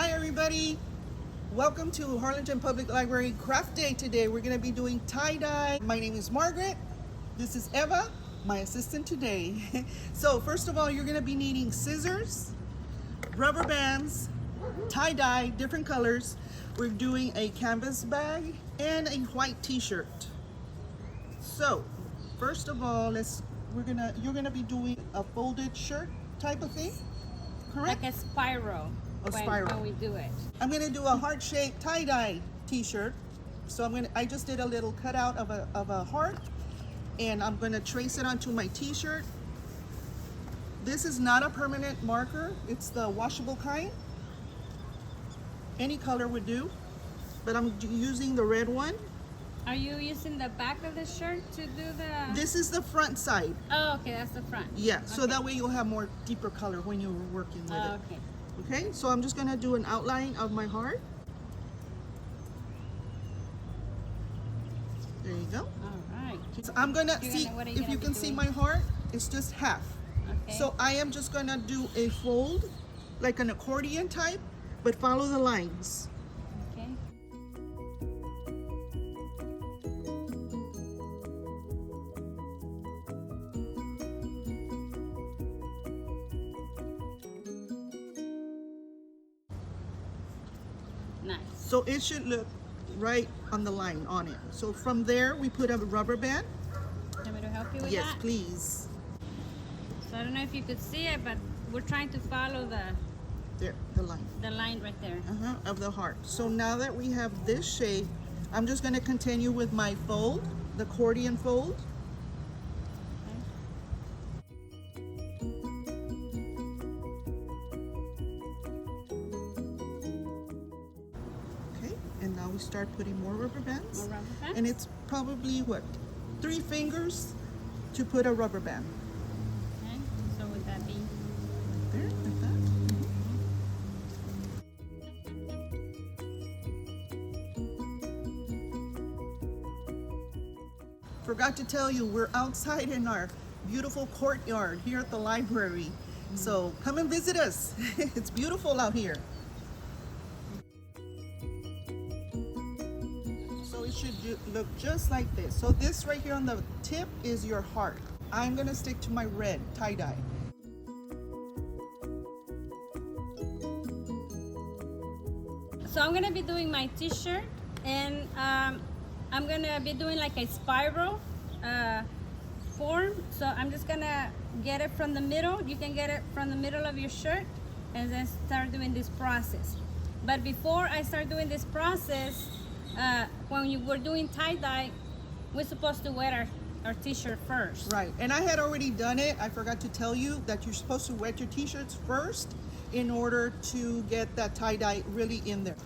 Hi everybody, welcome to Harlingen Public Library Craft Day. Today we're going to be doing tie-dye. My name is Margaret, this is Eva, my assistant today. So first of all, you're going to be needing scissors, rubber bands, tie-dye, different colors. We're doing a canvas bag and a white t-shirt. So first of all, you're gonna be doing a folded shirt type of thing, correct? Like a spiral. When we do it. I'm gonna do a heart-shaped tie-dye t-shirt. So I just did a little cutout of a heart, and I'm gonna trace it onto my t-shirt. This is not a permanent marker, it's the washable kind. Any color would do, but I'm using the red one. Are you using the back of the shirt to do the... This is the front side. Oh, okay, that's the front. Yeah, okay. So that way you'll have more deeper color when you're working with it. Okay. Okay, so I'm just gonna do an outline of my heart. There you go. All right. So I'm gonna see, if you can see my heart, it's just half. Okay. So I am just gonna do a fold, like an accordion type, but follow the lines. Okay. Nice. So it should look right on the line on it. So from there, we put a rubber band. Want me to help you with Yes, that? please. So I don't know if you could see it, but we're trying to follow There, the line. the line right there. Of the heart. So now that we have this shape, I'm just going to continue with my fold, the accordion fold. Okay, and now we start putting more rubber bands. More rubber bands? And it's probably what, 3 fingers to put a rubber band. Okay, so would that be? There, like that. Forgot to tell you, we're outside in our beautiful courtyard here at the library. So come and visit us. It's beautiful out here. So it should look just like this. So this right here on the tip is your heart. I'm gonna stick to my red tie-dye. So I'm gonna be doing my t-shirt, and I'm gonna be doing like a spiral form. So I'm just gonna get it from the middle. You can get it from the middle of your shirt and then start doing this process. But before I start doing this process, when we're doing tie-dye, we're supposed to wet our t-shirt first. Right, and I had already done it. I forgot to tell you that you're supposed to wet your t-shirts first in order to get that tie-dye really in there.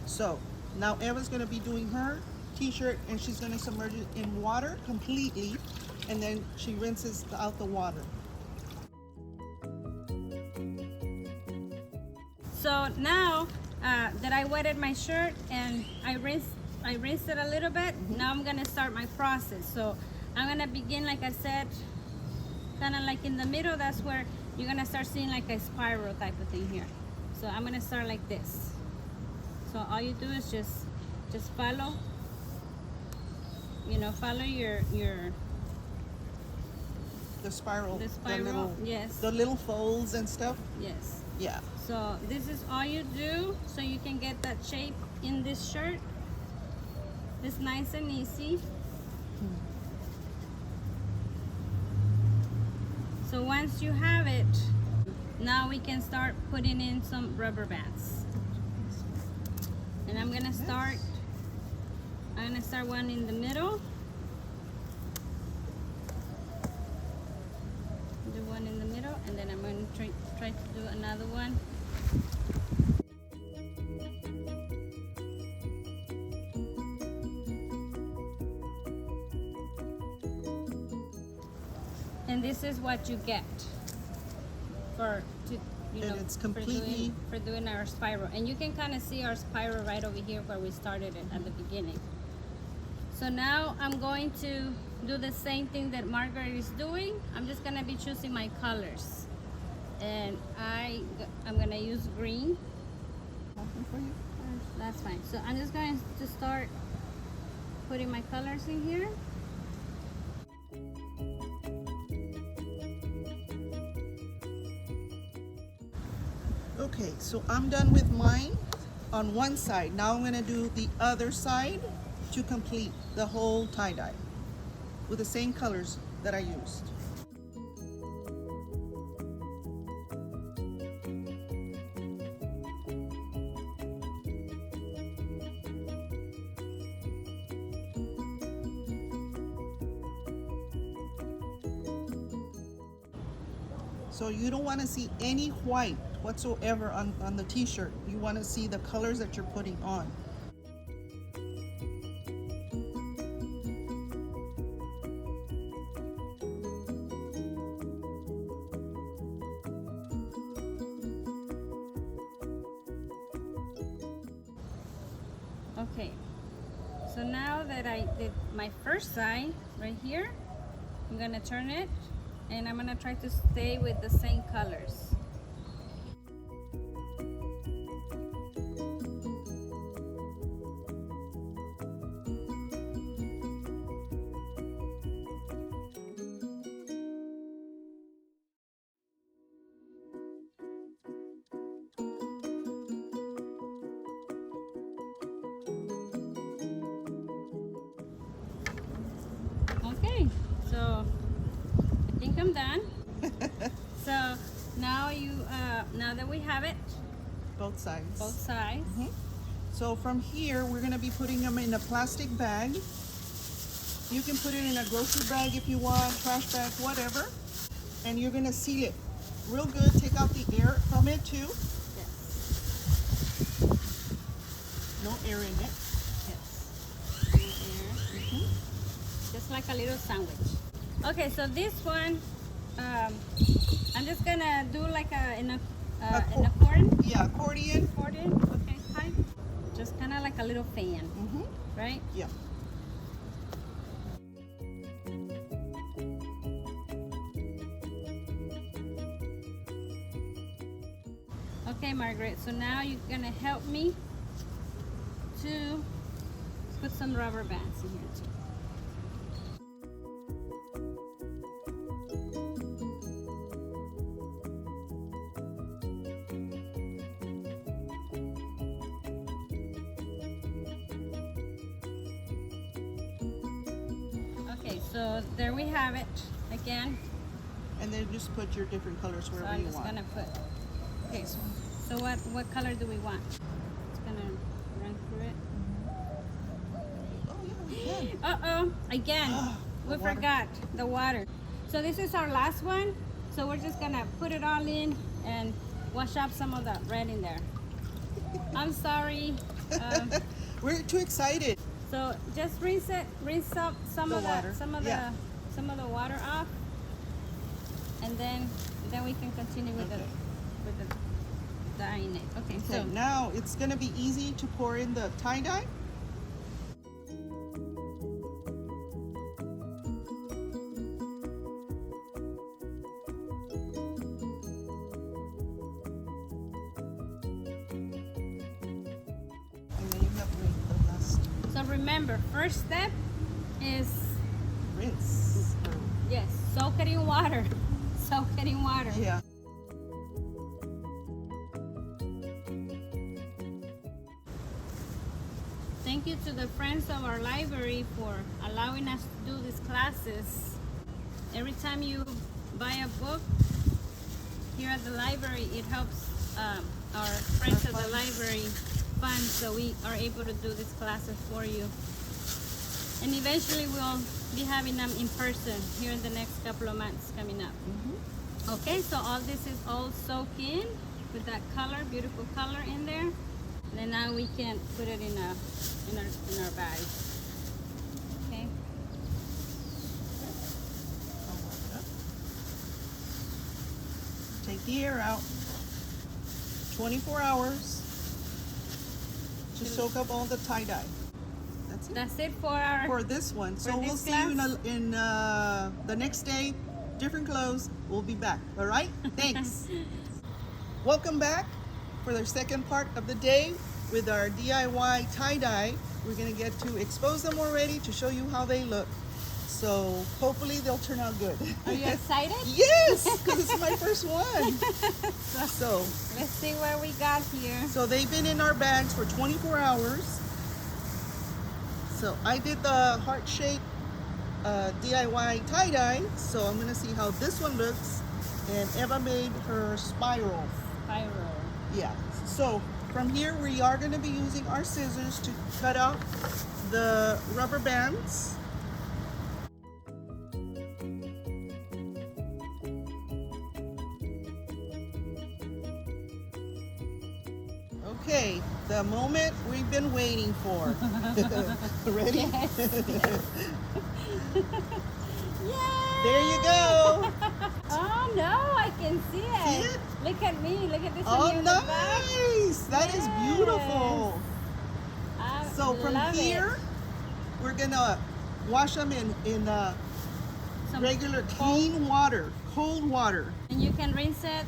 So now Eva's gonna be doing her t-shirt, and she's gonna submerge it in water completely, and then she rinses out the water. So now that I wetted my shirt and I rinsed it a little bit, now I'm gonna start my process. So I'm gonna begin, like I said, kind of like in the middle. That's where you're gonna start seeing like a spiral type of thing here. So I'm gonna start like this. So all you do is just follow, follow your The spiral, yes, the little folds and stuff. yes. Yeah. So this is all you do, so you can get that shape in this shirt. It's nice and easy. So once you have it, now we can start putting in some rubber bands. And I'm gonna start one in the middle. Do one in the middle, and then I'm going to try to do another one. And this is what you get And it's completely for doing our spiral. And you can kind of see our spiral right over here where we started it at the beginning. So now I'm going to do the same thing that Margaret is doing. I'm just gonna be choosing my colors. And I'm gonna use green. Open for you? That's fine. So I'm just going to start putting my colors in here. Okay, so I'm done with mine on one side. Now I'm going to do the other side to complete the whole tie-dye with the same colors that I used. So you don't want to see any white whatsoever on the t-shirt. You want to see the colors that you're putting on. Okay, so now that I did my first side right here, I'm gonna turn it and I'm gonna try to stay with the same colors. Okay, so I think I'm done. So now now that we have it, Both sides. both sides. So from here, we're going to be putting them in a plastic bag. You can put it in a grocery bag if you want, trash bag, whatever. And you're going to seal it real good. Take out the air from it too. Yes. No air in it. Yes. In here. Just like a little sandwich. Okay, so this one, I'm just gonna do like an accordion. Yeah, accordion. Accordion. Okay, hi. Just kind of like a little fan, right? Yeah. Okay, Margaret. So now you're gonna help me to put some rubber bands in here too. Okay, so there we have it again. And then just put your different colors So wherever I'm you just want. gonna put. Okay, so what color do we want? It's gonna run through it. Oh, yeah, we can. Uh-oh, again, we The water. forgot the water. So this is our last one. So we're just gonna put it all in and wash up some of the red in there. I'm sorry. We're too excited. So just rinse up some The of water, yeah. some of the water off, and then we can continue with Okay. the dyeing it. Okay, Okay, so now it's gonna be easy to pour in the tie-dye. And then you have the last so remember, first step is rinse. yes, soak it in water. Soak it in water. Yeah. Thank you to the friends of our library for allowing us to do these classes. Every time you buy a book here at the library, it helps our friends at the library fund, so we are able to do these classes for you. And eventually we'll be having them in person here in the next couple of months coming up. Okay, so all this is all soaked in with that color, beautiful color in there. And then now we can put it in our bag. Okay. Take the air out. 24 hours to soak up all the tie-dye. That's it. That's it for our For this one. So for we'll this see you class. in the next day. Different clothes. We'll be back. All right? Thanks. Welcome back. for the second part of the day with our DIY tie-dye. We're gonna get to expose them already to show you how they look. So hopefully they'll turn out good. Are you excited? Yes, because it's my first one. So let's see what we got here. so they've been in our bags for 24 hours. So I did the heart-shaped DIY tie-dye. So I'm gonna see how this one looks. And Eva made her spiral. Spiral. Yeah. So from here we are gonna be using our scissors to cut out the rubber bands. Okay, the moment we've been waiting for. Ready? Yes. Yay! There you go. Oh no, I can see it. See it? Look at me. Look at this one Oh, here in the back. nice. That is Yes. beautiful. I So from love here, we're gonna wash them in Some regular clean water, cold water. And you can rinse it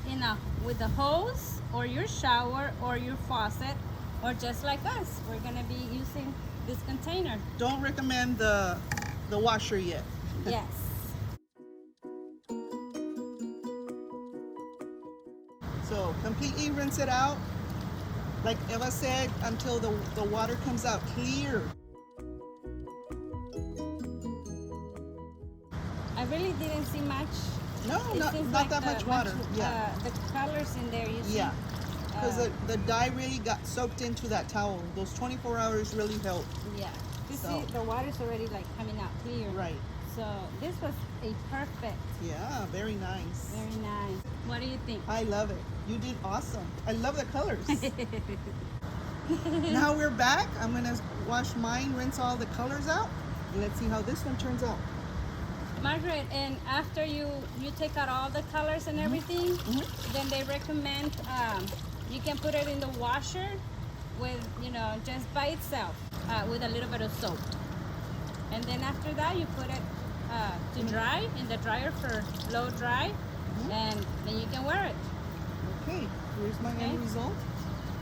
with the hose or your shower or your faucet, or just like us. We're gonna be using this container. Don't recommend the washer yet. Yes. So completely rinse it out, like Eva said, until the water comes out clear. I really didn't see much. No, It not seems that like much water. Yeah, The colors in there, you see? yeah. Because Uh, the dye really got soaked into that towel. Those 24 hours really helped. Yeah. You So- see, the water's already like coming out clear. Right. So this was a perfect, Yeah, very nice. very nice. What do you think? I love it. You did awesome. I love the colors. Now we're back. I'm gonna wash mine, rinse all the colors out, and let's see how this one turns out. Margaret, and after you take out all the colors and everything, then they recommend you can put it in the washer with, just by itself with a little bit of soap. And then after that, you put it to dry in the dryer for blow dry, and then you can wear it. Okay, here's my Okay. end result.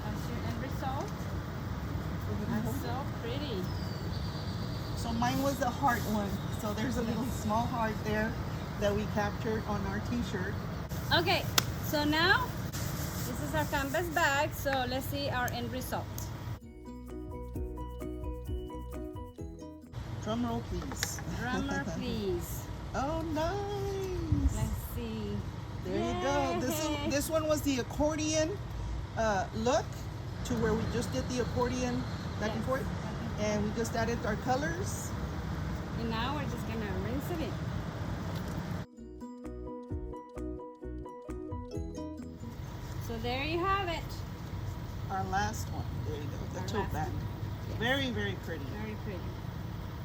That's your end result. That's so pretty. So mine was the heart one. So there's a little small heart there that we captured on our t-shirt. Okay, so now this is our canvas bag. So let's see our end result. Drum roll, please. Drummer, please. Oh, nice. Let's see. There you go. Yay. This one was the accordion look, to where we just did the accordion back and Yes. forth, and we just added our colors. And now we're just gonna rinse it in. So there you have it. Our last one. There you go. Our The tote last bag. one. Yes. Very, very pretty. Very pretty.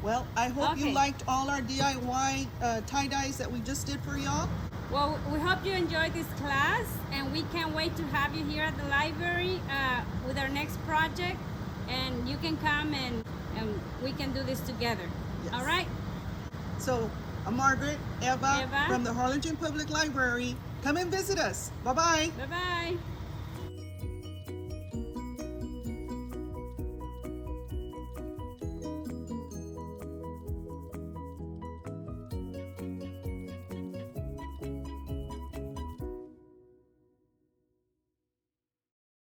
Well, I hope you Okay. liked all our DIY tie-dyes that we just did for y'all. Well, we hope you enjoyed this class, and we can't wait to have you here at the library with our next project. And you can come and we can do this together. Yes. All right? So, Margaret, Eva, Eva. from the Harlingen Public Library, come and visit us. Bye-bye. Bye-bye.